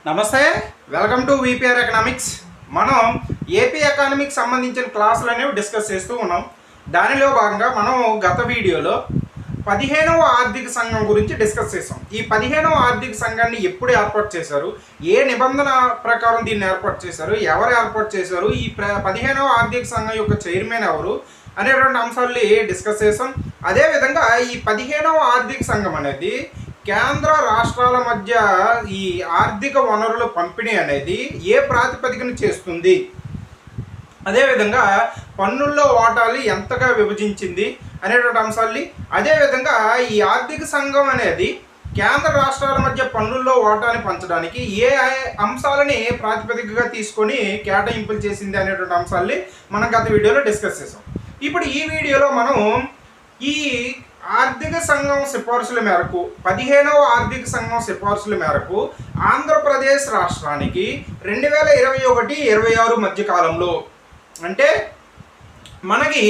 నమస్తే, welcome to VPR economics. మనం AP economics సంబంధించిన క్లాసులు అనేవి డిస్కస్ చేస్తూ ఉన్నాం. దానిలో భాగంగా మనం గత వీడియోలో 15వ ఆర్థిక సంఘం గురించి డిస్కస్ చేసాం. ఈ 15వ ఆర్థిక సంఘాన్ని ఎప్పుడు ఏర్పాటు చేశారు, ఏ నిబంధన ప్రకారం దీన్ని ఏర్పాటు చేశారు, ఎవరు ఏర్పాటు చేశారు, ఈ 15వ ఆర్థిక సంఘం యొక్క చైర్మన్ ఎవరు అనేటువంటి అంశాలని డిస్కస్ చేసాం. అదేవిధంగా ఈ 15వ ఆర్థిక సంఘం అనేది కేంద్ర రాష్ట్రాల మధ్య ఈ ఆర్థిక వనరుల పంపిణీ అనేది ఏ ప్రాతిపదికన చేస్తుంది, అదేవిధంగా పన్నుల్లో వాటాలు ఎంతగా విభజించింది అనేటువంటి అంశాలని, అదేవిధంగా ఈ ఆర్థిక సంఘం అనేది కేంద్ర రాష్ట్రాల మధ్య పన్నుల్లో వాటాని పంచడానికి ఏ అంశాలని ప్రాతిపదికగా తీసుకొని కేటాయింపులు చేసింది అనేటువంటి అంశాలని మనం గత వీడియోలో డిస్కస్ చేసాం. ఇప్పుడు ఈ వీడియోలో మనం ఈ ఆర్థిక సంఘం సిఫార్సుల మేరకు 15వ ఆర్థిక సంఘం సిఫార్సుల మేరకు ఆంధ్రప్రదేశ్ రాష్ట్రానికి 2021-26 మధ్య కాలంలో, అంటే మనకి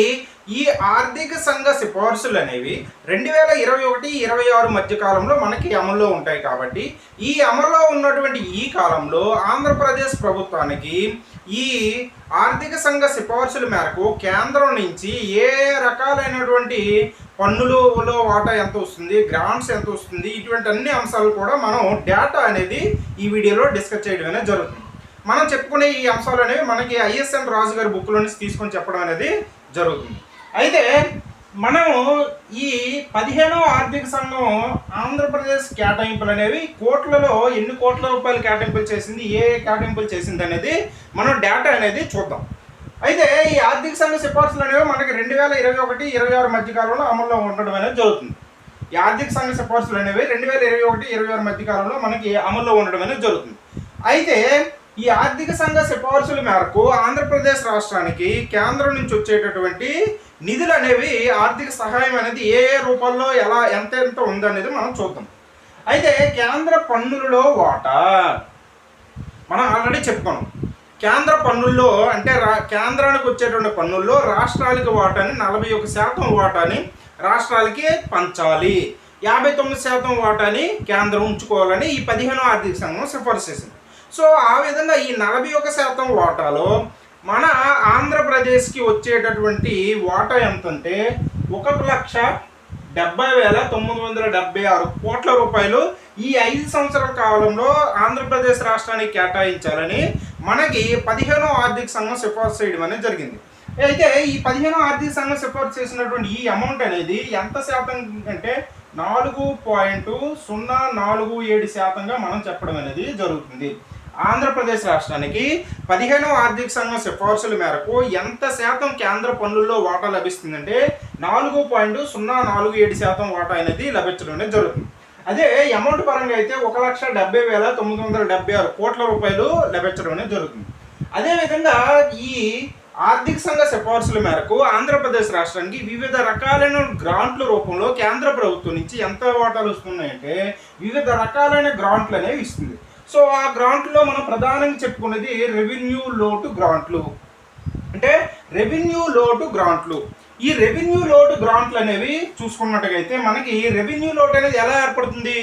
ఈ ఆర్థిక సంఘ సిఫార్సులు అనేవి 2021-26 మధ్య కాలంలో మనకి అమల్లో ఉంటాయి. కాబట్టి ఈ అమల్లో ఉన్నటువంటి ఈ కాలంలో ఆంధ్రప్రదేశ్ ప్రభుత్వానికి ఈ ఆర్థిక సంఘ సిఫార్సుల మేరకు కేంద్రం నుంచి ఏ రకాలైనటువంటి పన్నులలో వాటా ఎంత వస్తుంది, గ్రాంట్స్ ఎంత వస్తుంది, ఇటువంటి అన్ని అంశాలు కూడా మనం డేటా అనేది ఈ వీడియోలో డిస్కస్ చేయడం అనేది జరుగుతుంది. మనం చెప్పుకునే ఈ అంశాలు అనేవి మనకి ఐఎస్ఎన్ రాజు గారి బుక్లో నుంచి తీసుకొని చెప్పడం అనేది జరుగుతుంది. అయితే మనం ఈ 15వ ఆర్థిక సంఘం ఆంధ్రప్రదేశ్ కేటాయింపులు అనేవి కోట్లలో ఎన్ని కోట్ల రూపాయలు కేటాయింపులు చేసింది, ఏ కేటాయింపులు చేసింది అనేది మనం డేటా అనేది చూద్దాం. అయితే ఈ ఆర్థిక సంఘ సిఫార్సులు అనేవి మనకి 2021-26 మధ్య కాలంలో అమల్లో ఉండడం అనేది జరుగుతుంది. ఈ ఆర్థిక సంఘ సిఫార్సులు అనేవి 2021-26 మధ్య కాలంలో మనకి అమల్లో ఉండడం అనేది జరుగుతుంది. అయితే ఈ ఆర్థిక సంఘ సిఫార్సుల మేరకు ఆంధ్రప్రదేశ్ రాష్ట్రానికి కేంద్రం నుంచి వచ్చేటటువంటి నిధులు అనేవి, ఆర్థిక సహాయం అనేది ఏ ఏ రూపాల్లో ఎలా ఎంత ఉందనేది మనం చూద్దాం. అయితే కేంద్ర పన్నులలో వాటా మనం ఆల్రెడీ చెప్పుకున్నాం. కేంద్ర పన్నుల్లో అంటే కేంద్రానికి వచ్చేటువంటి పన్నుల్లో రాష్ట్రాలకి వాటాని 41% వాటాని రాష్ట్రాలకి పంచాలి, 59% వాటాని కేంద్రం ఉంచుకోవాలని ఈ 15వ ఆర్థిక సంఘం సిఫార్సు చేసింది. సో ఆ విధంగా ఈ 41% వాటాలో మన ఆంధ్రప్రదేశ్కి వచ్చేటటువంటి వాటా ఎంతంటే 1,70,976 కోట్ల రూపాయలు ఈ 5 సంవత్సరాల కాలంలో ఆంధ్రప్రదేశ్ రాష్ట్రానికి కేటాయించాలని మనకి 15వ ఆర్థిక సంఘం సిఫార్సు చేయడం అనేది జరిగింది. అయితే ఈ 15వ ఆర్థిక సంఘం సిఫార్సు చేసినటువంటి ఈ అమౌంట్ అనేది ఎంత శాతం అంటే 4.047%గా మనం చెప్పడం అనేది జరుగుతుంది. ఆంధ్రప్రదేశ్ రాష్ట్రానికి 15వ ఆర్థిక సంఘం సిఫార్సుల మేరకు ఎంత శాతం కేంద్ర పన్నుల్లో వాటా లభిస్తుందంటే 4.047% వాటా అనేది లభించడం అనేది జరుగుతుంది. అదే అమౌంట్ పరంగా అయితే 1,70,976 కోట్ల రూపాయలు లభించడం అనేది జరుగుతుంది. అదేవిధంగా ఈ ఆర్థిక సంఘ సిఫార్సుల మేరకు ఆంధ్రప్రదేశ్ రాష్ట్రానికి వివిధ రకాలైన గ్రాంట్ల రూపంలో కేంద్ర ప్రభుత్వం నుంచి ఎంత వాటాలు వస్తున్నాయంటే వివిధ రకాలైన గ్రాంట్లు అనేవి ఇస్తుంది. సో ఆ గ్రాంట్లో మనం ప్రధానంగా చెప్పుకునేది రెవెన్యూ లోటు గ్రాంట్లు. అంటే రెవెన్యూ లోటు గ్రాంట్లు, ఈ రెవెన్యూ లోటు గ్రాంట్లు అనేవి చూసుకున్నట్టుగైతే మనకి రెవెన్యూ లోటు అనేది ఎలా ఏర్పడుతుంది,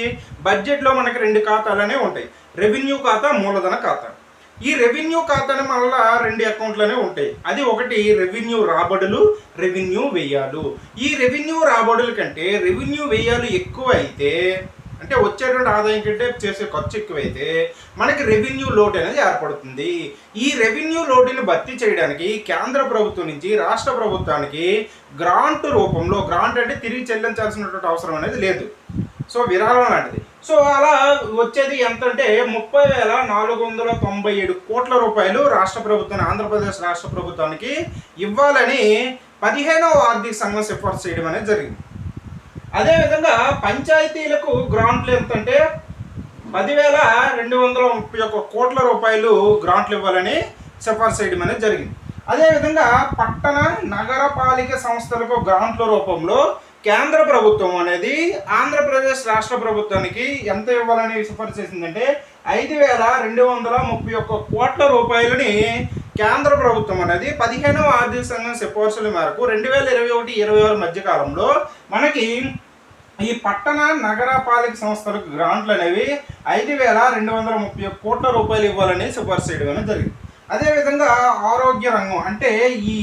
బడ్జెట్లో మనకి 2 ఖాతాలు అనేవి ఉంటాయి, రెవెన్యూ ఖాతా, మూలధన ఖాతా. ఈ రెవెన్యూ ఖాతాని మళ్ళీ 2 అకౌంట్లు అనేవి ఉంటాయి. అది ఒకటి రెవెన్యూ రాబడులు, రెవెన్యూ వ్యయాలు. ఈ రెవెన్యూ రాబడుల కంటే రెవెన్యూ వ్యయాలు ఎక్కువ అయితే, అంటే వచ్చేటువంటి ఆదాయం కంటే చేసే ఖర్చు ఎక్కువైతే మనకి రెవెన్యూ లోటు అనేది ఏర్పడుతుంది. ఈ రెవెన్యూ లోటుని భర్తీ చేయడానికి కేంద్ర ప్రభుత్వం నుంచి రాష్ట్ర ప్రభుత్వానికి గ్రాంట్ రూపంలో, గ్రాంట్ అంటే తిరిగి చెల్లించాల్సినటువంటి అవసరం అనేది లేదు, సో విరాళం లాంటిది. సో అలా వచ్చేది ఎంత అంటే 30,497 కోట్ల రూపాయలు రాష్ట్ర ప్రభుత్వాన్ని, ఆంధ్రప్రదేశ్ రాష్ట్ర ప్రభుత్వానికి ఇవ్వాలని 15వ ఆర్థిక సంఘం సిఫార్సు చేయడం అనేది జరిగింది. అదేవిధంగా పంచాయతీలకు గ్రాంట్లు ఎంతంటే 10,231 కోట్ల రూపాయలు గ్రాంట్లు ఇవ్వాలని సిఫార్సు చేయడం అనేది జరిగింది. అదేవిధంగా పట్టణ నగరపాలిక సంస్థలకు గ్రాంట్ల రూపంలో కేంద్ర ప్రభుత్వం అనేది ఆంధ్రప్రదేశ్ రాష్ట్ర ప్రభుత్వానికి ఎంత ఇవ్వాలని సిఫార్సు చేసిందంటే 5,231 కోట్ల రూపాయలని కేంద్ర ప్రభుత్వం అనేది 15వ ఆర్థిక సంఘం సిఫార్సుల మేరకు 2021-26 మధ్య కాలంలో మనకి ఈ పట్టణ నగరపాలిక సంస్థలకు గ్రాంట్లు అనేవి 5,231 కోట్ల రూపాయలు ఇవ్వాలని సిఫార్సు చేయడం జరిగింది. అదేవిధంగా ఆరోగ్య రంగం అంటే ఈ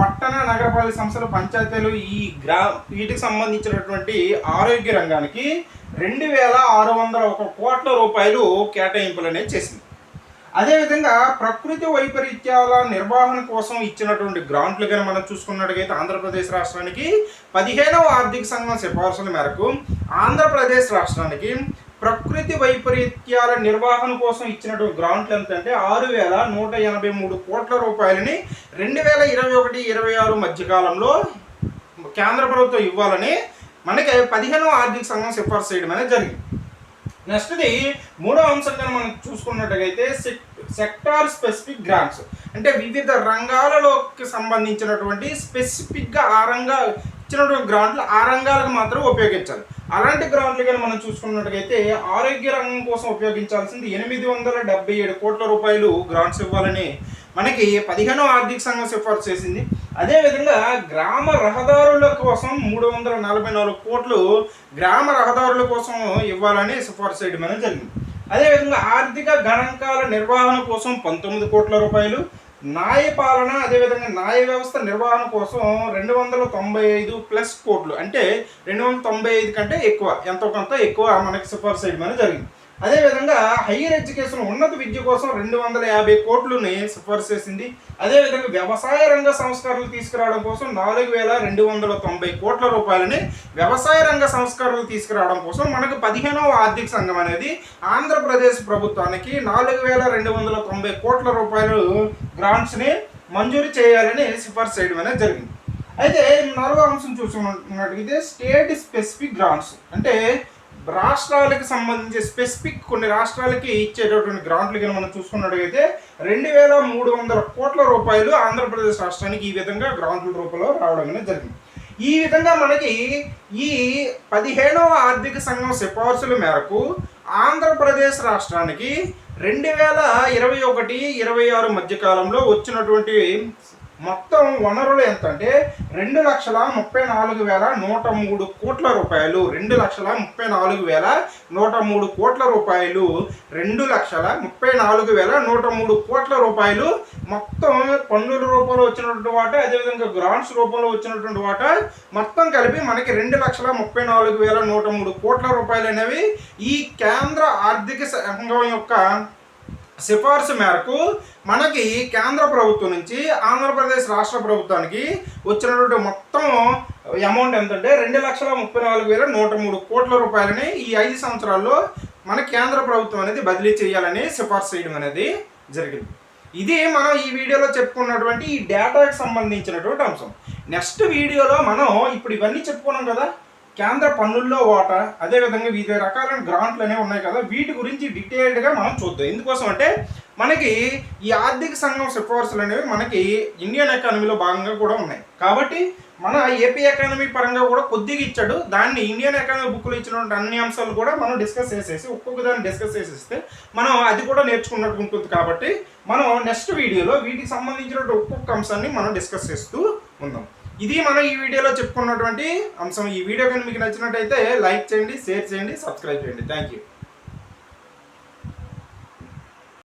పట్టణ నగరపాలిక సంస్థలు, పంచాయతీలు వీటికి సంబంధించినటువంటి ఆరోగ్య రంగానికి 2,601 కోట్ల రూపాయలు కేటాయింపులు అనేది చేసింది. అదేవిధంగా ప్రకృతి వైపరీత్యాల నిర్వహణ కోసం ఇచ్చినటువంటి గ్రాంట్లు కానీ మనం చూసుకున్నట్టుగైతే ఆంధ్రప్రదేశ్ రాష్ట్రానికి 15వ ఆర్థిక సంఘం సిఫార్సుల మేరకు ఆంధ్రప్రదేశ్ రాష్ట్రానికి ప్రకృతి వైపరీత్యాల నిర్వహణ కోసం ఇచ్చినటువంటి గ్రాంట్లు ఎంతంటే 6,183 కోట్ల రూపాయలని 2021-26 మధ్యకాలంలో కేంద్ర ప్రభుత్వం ఇవ్వాలని మనకి 15వ ఆర్థిక సంఘం సిఫార్సు చేయడం అనేది జరిగింది. నెక్స్ట్ది మూడో అంశంగా మనం చూసుకున్నట్టుగైతే సెక్టార్ స్పెసిఫిక్ గ్రాంట్స్ అంటే వివిధ రంగాలలోకి సంబంధించినటువంటి స్పెసిఫిక్గా ఆ రంగా ఇచ్చినటువంటి గ్రాంట్లు ఆ రంగాలకు మాత్రం ఉపయోగించాలి. అలాంటి గ్రాంట్లు కానీ మనం చూసుకున్నట్టుగైతే ఆరోగ్య రంగం కోసం ఉపయోగించాల్సింది 877 కోట్ల రూపాయలు గ్రాంట్స్ ఇవ్వాలని మనకి 15వ ఆర్థిక సంఘం సిఫార్సు చేసింది. అదేవిధంగా గ్రామ రహదారుల కోసం 344 కోట్లు గ్రామ రహదారుల కోసం ఇవ్వాలని సిఫార్సు చేయడం అనేది జరిగింది. అదేవిధంగా ఆర్థిక గణాంకాల నిర్వహణ కోసం 19 కోట్ల రూపాయలు, న్యాయపాలన అదేవిధంగా న్యాయ వ్యవస్థ నిర్వహణ కోసం 295 కోట్లు అంటే 295 కంటే ఎక్కువ ఎంతో కొంత ఎక్కువ మనకి సిఫార్సు చేయడం అనేది జరిగింది. అదేవిధంగా హైయర్ ఎడ్యుకేషన్ ఉన్నత విద్య కోసం 250 కోట్లని సిఫార్సు చేసింది. అదేవిధంగా వ్యవసాయ రంగ సంస్కరణలు తీసుకురావడం కోసం 4,290 కోట్ల రూపాయలని వ్యవసాయ రంగ సంస్కరణలు తీసుకురావడం కోసం మనకు 15వ ఆర్థిక సంఘం అనేది ఆంధ్రప్రదేశ్ ప్రభుత్వానికి 4,290 కోట్ల రూపాయలు గ్రాంట్స్ని మంజూరు చేయాలని సిఫార్సు చేయడం అనేది జరిగింది. అయితే 4వ అంశం చూసుకున్నట్లయితే స్టేట్ స్పెసిఫిక్ గ్రాంట్స్ అంటే రాష్ట్రాలకు సంబంధించి స్పెసిఫిక్ కొన్ని రాష్ట్రాలకి ఇచ్చేటటువంటి గ్రాంట్లు కానీ మనం చూసుకున్నట్టుగైతే 2,300 కోట్ల రూపాయలు ఆంధ్రప్రదేశ్ రాష్ట్రానికి ఈ విధంగా గ్రాంట్ల రూపంలో రావడం అనేది జరిగింది. ఈ విధంగా మనకి ఈ 15వ ఆర్థిక సంఘం సిఫార్సుల మేరకు ఆంధ్రప్రదేశ్ రాష్ట్రానికి 2021-26 మధ్యకాలంలో వచ్చినటువంటి మొత్తం వనరులు ఎంత అంటే 2,34,103 కోట్ల రూపాయలు. 2,34,103 కోట్ల రూపాయలు 2,34,103 కోట్ల రూపాయలు మొత్తం పన్నుల రూపంలో వచ్చినటువంటి వాటా అదేవిధంగా గ్రాంట్స్ రూపంలో వచ్చినటువంటి వాటా మొత్తం కలిపి మనకి 2,34,103 కోట్ల రూపాయలు అనేవి ఈ కేంద్ర ఆర్థిక సంఘం యొక్క సిఫార్సు మేరకు మనకి కేంద్ర ప్రభుత్వం నుంచి ఆంధ్రప్రదేశ్ రాష్ట్ర ప్రభుత్వానికి వచ్చినటువంటి మొత్తం అమౌంట్ ఎంతంటే 2,34,103 కోట్ల రూపాయలని ఈ 5 సంవత్సరాల్లో మన కేంద్ర ప్రభుత్వం అనేది బదిలీ చేయాలని సిఫార్సు చేయడం అనేది జరిగింది. ఇది మనం ఈ వీడియోలో చెప్పుకున్నటువంటి ఈ డేటాకి సంబంధించినటువంటి అంశం. నెక్స్ట్ వీడియోలో మనం ఇప్పుడు ఇవన్నీ చెప్పుకున్నాం కదా, కేంద్ర పన్నుల్లో వాటా అదేవిధంగా వివిధ రకాలైన గ్రాంట్లు అనేవి ఉన్నాయి కదా, వీటి గురించి డీటెయిల్డ్గా మనం చూద్దాం. ఎందుకోసం అంటే మనకి ఈ ఆర్థిక సంఘం సిఫార్సులు అనేవి మనకి ఇండియన్ ఎకానమీలో భాగంగా కూడా ఉన్నాయి. కాబట్టి మన ఏపీ ఎకానమీ పరంగా కూడా కొద్దిగా ఇచ్చాడు, దాన్ని ఇండియన్ ఎకానమీ బుక్లో ఇచ్చినటువంటి అన్ని అంశాలు కూడా మనం డిస్కస్ చేసేసి ఒక్కొక్క దాన్ని డిస్కస్ చేసేస్తే మనం అది కూడా నేర్చుకున్నట్టు ఉంటుంది. కాబట్టి మనం నెక్స్ట్ వీడియోలో వీటికి సంబంధించినటువంటి ఒక్కొక్క అంశాన్ని మనం డిస్కస్ చేస్తూ ఉందాం. ఇది మనం ఈ వీడియోలో చెప్పుకున్నటువంటి అంశం. ఈ వీడియో కానీ మీకు నచ్చినట్టయితే లైక్ చేయండి, షేర్ చేయండి, సబ్స్క్రైబ్ చేయండి. Thank you.